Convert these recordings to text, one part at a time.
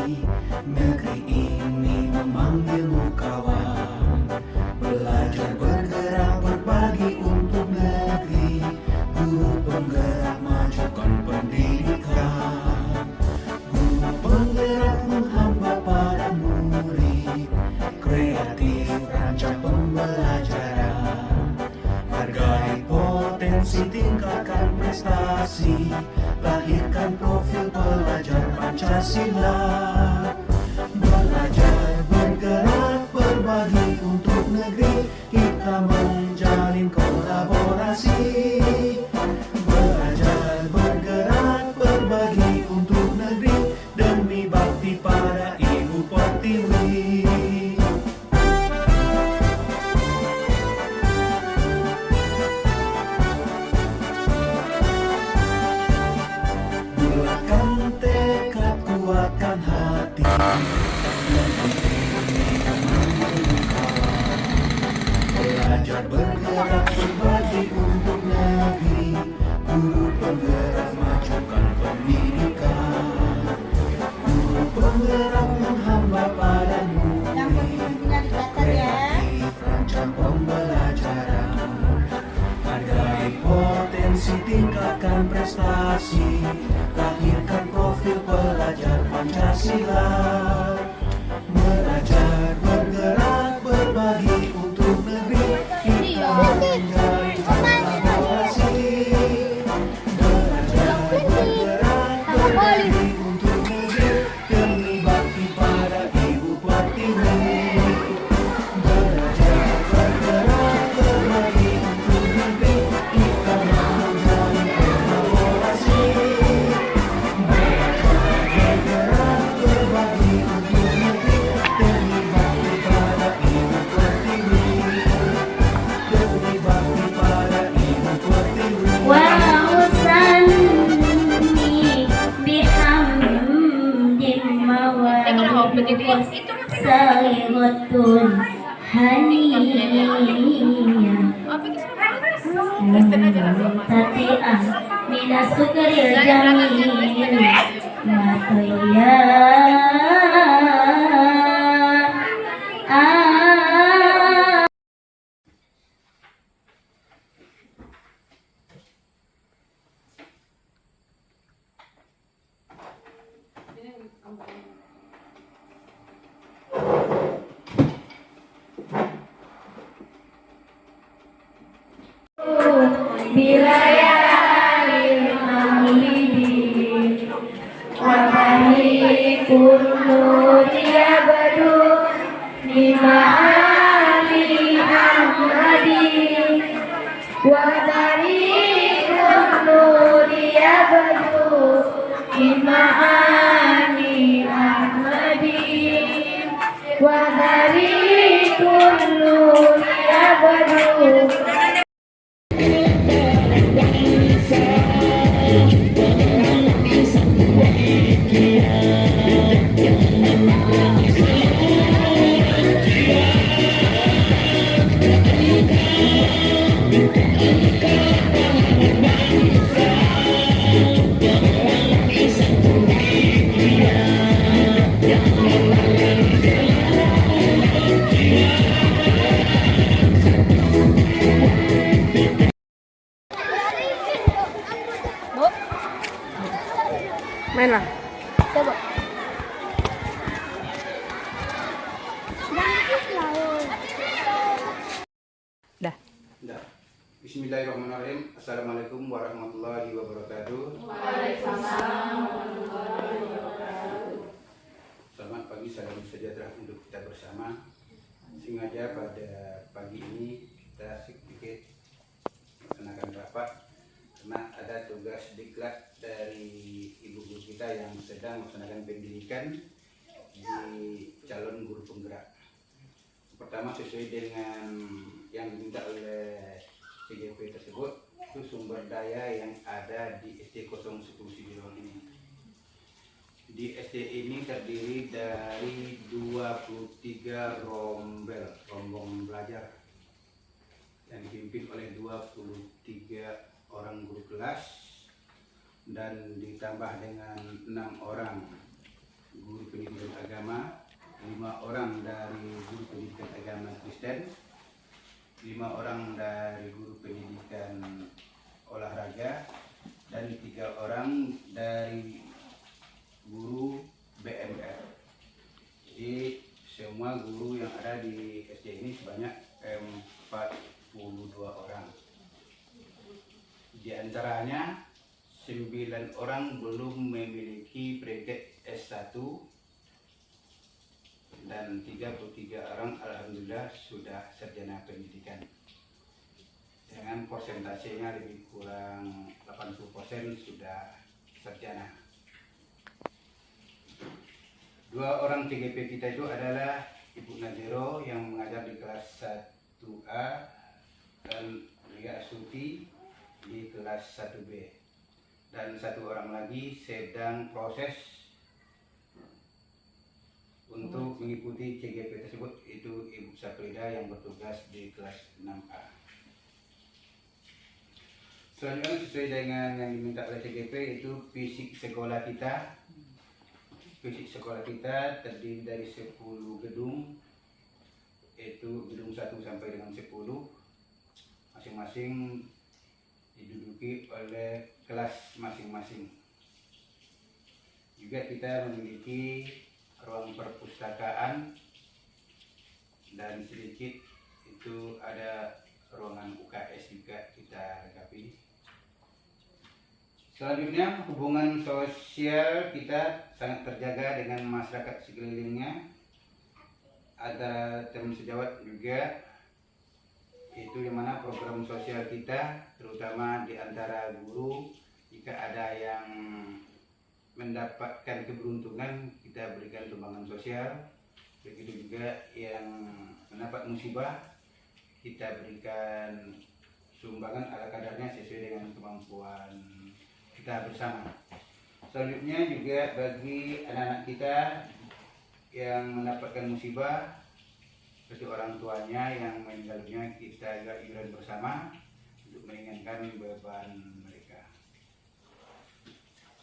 Negeri ini memanggilmu kawan. Belajar bergerak berbagi untuk negeri. Guru penggerak majukan pendidikan. Guru penggerak menghamba para murid. Kreatif rancang pembelajaran. Hargai potensi, tingkatkan prestasi. Lahirkan profil pelajar Pancasila. Belajar bergerak berbagi untuk negeri. Kita menjalin kolaborasi. Belajar bergerak berbagi untuk negeri. Demi bakti pada Ibu Pertiwi. Bulatkan tekad, kuatkan hati. Belajar bergerak berbagi untuk negeri. Guru penggerak majukan pendidikan. Guru penggerak menghamba pada murid. Kreatif rancang pembelajaran. Hargai potensi, tingkatkan prestasi. Lahirkan profil pelajar Pancasila. Belajar bergerak berbagi untuk negeri. Kita menjalin kolaborasi. Belajar bergerak berbagi untuk negeri. Demi bakti pada Ibu Pertiwi. Belajar bergerak berbagi untuk negeri. Kita menjalin kolaborasi. Belajar bergerak berbagi untuk negeri. Demi bakti pada Ibu Pertiwi. Demi bakti pada Ibu Pertiwi. وأصلي بحمد مواهبه صائغة هنية منتفئة من السكر الجميل مطيا bilayalil maulidi wa balikun nuriya badu lima'ali ahmadi wa balikun nuriya badu lima'ali ahmadi wa balikun nuriya badu. Main lah. Coba. Dah. Bismillahirrahmanirrahim. Assalamualaikum warahmatullahi wabarakatuh. Waalaikumsalam. Selamat pagi, salam sejahtera untuk kita bersama. Sengaja pada pagi ini kita sedikit melaksanakan rapat karena ada tugas diklat dari ibu guru kita yang sedang melaksanakan pendidikan di calon guru penggerak. Pertama, sesuai dengan yang diminta oleh PJP tersebut, itu sumber daya yang ada di SD 01 Sibilon ini. Di SD ini terdiri dari 23 rombongan belajar yang dipimpin oleh 23 orang guru kelas dan ditambah dengan 6 orang guru pendidikan agama, 5 orang dari guru pendidikan agama Kristen, 5 orang dari guru pendidikan olahraga, dan 3 orang dari guru BMR. Jadi semua guru yang ada di SD ini sebanyak 42 orang. Di antaranya 9 orang belum memiliki predikat S1 dan 33 orang alhamdulillah sudah sarjana pendidikan. Dengan persentasenya lebih kurang 80% sudah sarjana. 2 orang TGP kita itu adalah Ibu Naziro yang mengajar di kelas 1A dan Lia Astuti di kelas 1B. Dan 1 orang lagi sedang proses untuk mengikuti CGP tersebut, itu Ibu Saprida yang bertugas di kelas 6A. Selanjutnya sesuai dengan yang diminta oleh CGP itu fisik sekolah kita. Fisik sekolah kita terdiri dari 10 gedung, yaitu gedung 1 sampai dengan 10, masing-masing diduduki oleh kelas masing-masing. Juga kita memiliki ruang perpustakaan dan sedikit itu ada ruangan UKS juga kita lengkapi. Selanjutnya hubungan sosial kita sangat terjaga dengan masyarakat sekelilingnya, antara teman sejawat juga, itu yang mana program sosial kita terutama di antara guru, jika ada yang mendapatkan keberuntungan kita berikan sumbangan sosial, begitu juga yang mendapat musibah kita berikan sumbangan ala kadarnya sesuai dengan kemampuan kita bersama. Selanjutnya juga bagi anak-anak kita yang mendapatkan musibah seperti orang tuanya yang meninggal dunia, kita juga iuran bersama untuk meringankan beban mereka.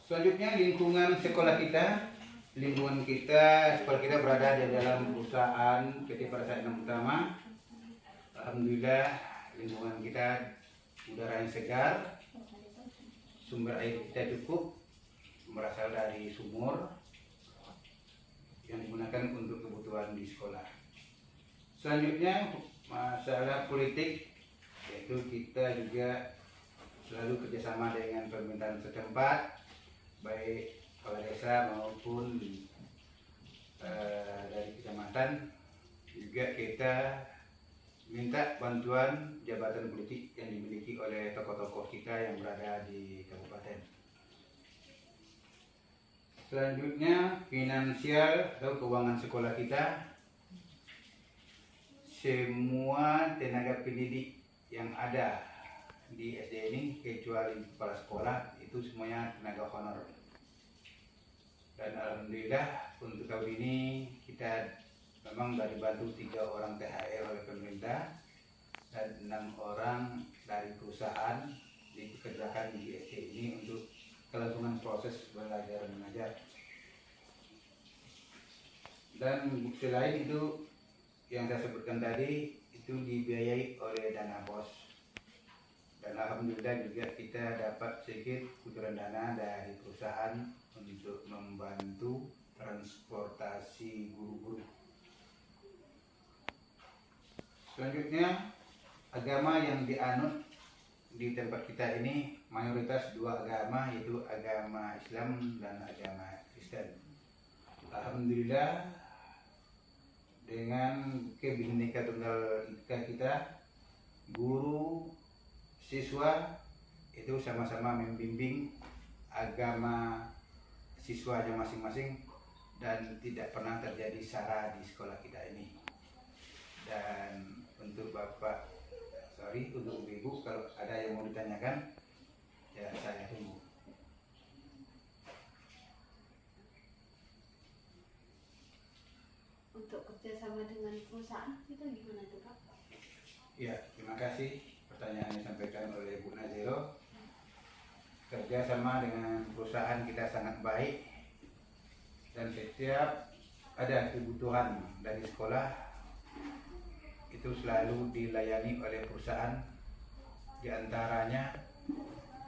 Selanjutnya lingkungan sekolah kita. Lingkungan kita, sekolah kita berada di dalam perusahaan PT Parasat Enam Utama. Alhamdulillah lingkungan kita udara yang segar, sumber air kita cukup, berasal dari sumur yang digunakan untuk kebutuhan di sekolah. Selanjutnya masalah politik, yaitu kita juga selalu kerjasama dengan pemerintahan setempat, baik kepala desa maupun dari kecamatan. Juga kita minta bantuan jabatan politik yang dimiliki oleh tokoh-tokoh kita yang berada di kabupaten. Selanjutnya finansial atau keuangan sekolah kita. Semua tenaga pendidik yang ada di SD ini kecuali kepala sekolah itu semuanya tenaga honor. Dan alhamdulillah untuk tahun ini kita memang dari bantu 3 orang THR oleh pemerintah dan 6 orang dari perusahaan dipekerjakan di SD ini untuk kelangsungan proses belajar mengajar. Dan selain itu yang saya sebutkan tadi itu dibiayai oleh dana BOS. Dan alhamdulillah juga kita dapat sedikit kucuran dana dari perusahaan untuk membantu transportasi guru-guru. Selanjutnya agama yang dianut di tempat kita ini mayoritas 2 agama, yaitu agama Islam dan agama Kristen. Alhamdulillah dengan Bhinneka Tunggal Ika kita, guru siswa itu sama-sama membimbing agama siswanya masing-masing dan tidak pernah terjadi sara di sekolah kita ini. Dan untuk untuk ibu kalau ada yang mau ditanyakan ya saya tunggu. Untuk kerjasama dengan perusahaan itu gimana tuh Pak? Ya, terima kasih pertanyaan yang disampaikan oleh Bu Naziro. Kerjasama dengan perusahaan kita sangat baik dan setiap ada kebutuhan dari sekolah itu selalu dilayani oleh perusahaan, diantaranya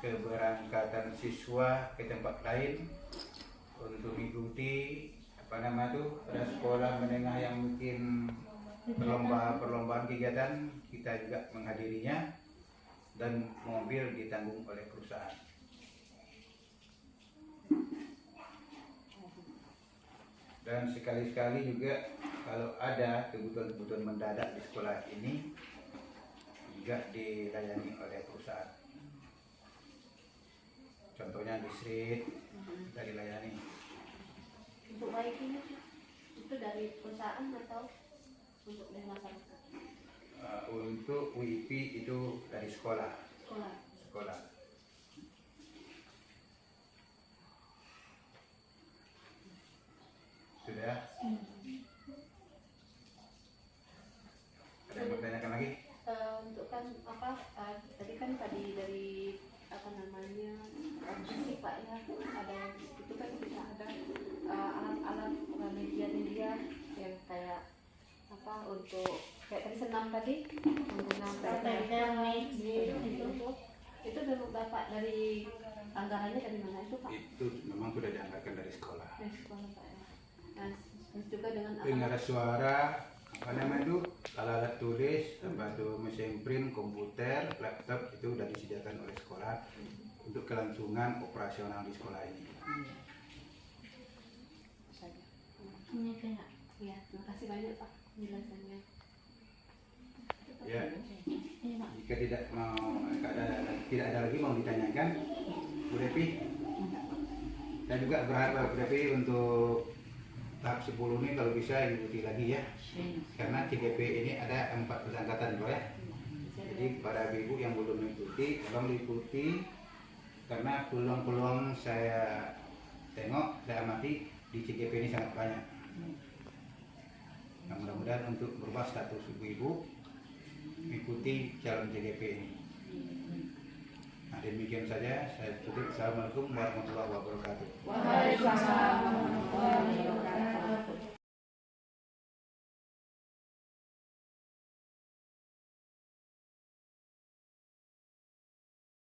keberangkatan siswa ke tempat lain untuk mengikuti ada sekolah menengah yang mungkin perlombaan kegiatan, kita juga menghadirinya dan mobil ditanggung oleh perusahaan. Dan sekali-sekali juga kalau ada kebutuhan-kebutuhan mendadak di sekolah ini juga dilayani oleh perusahaan. Contohnya listrik kita dilayani. Untuk baik ini itu dari perusahaan atau untuk dari masyarakat? Untuk WIP itu dari sekolah. Sekolah. Sudah? Ada yang bertanyakan lagi? Untuk kan tadi kan dari fisik Pak ya, ada itu kan bisa ada alat-alat media yang kayak untuk kayak tadi senam tadi menggunakan itu dapat dari anggarannya dari mana itu Pak? Itu memang sudah dianggarkan dari sekolah. Dari sekolah Pak ya. Nah, juga dengan Pengeras suara, alat tulis, mesin print, komputer, laptop itu sudah disediakan oleh sekolah untuk kelangsungan operasional di sekolah ini. Ya, terima kasih banyak Pak penjelasannya. Ya, jika tidak ada lagi mau ditanyakan, Bu Devi, saya juga berharap Bu Devi untuk tahap 10 ini kalau bisa ikuti lagi ya, karena CGP ini ada 4 angkatan ya. Jadi pada ibu yang belum mengikuti, tolong diikuti karena peluang-peluang saya tengok, saya amati di CGP ini sangat banyak. Nah, mudah-mudahan untuk berubah status ibu mengikuti calon CGP ini. Nah, demikian saja saya tutup. Assalamualaikum warahmatullahi wabarakatuh. Waalaikumsalam warahmatullahi wabarakatuh.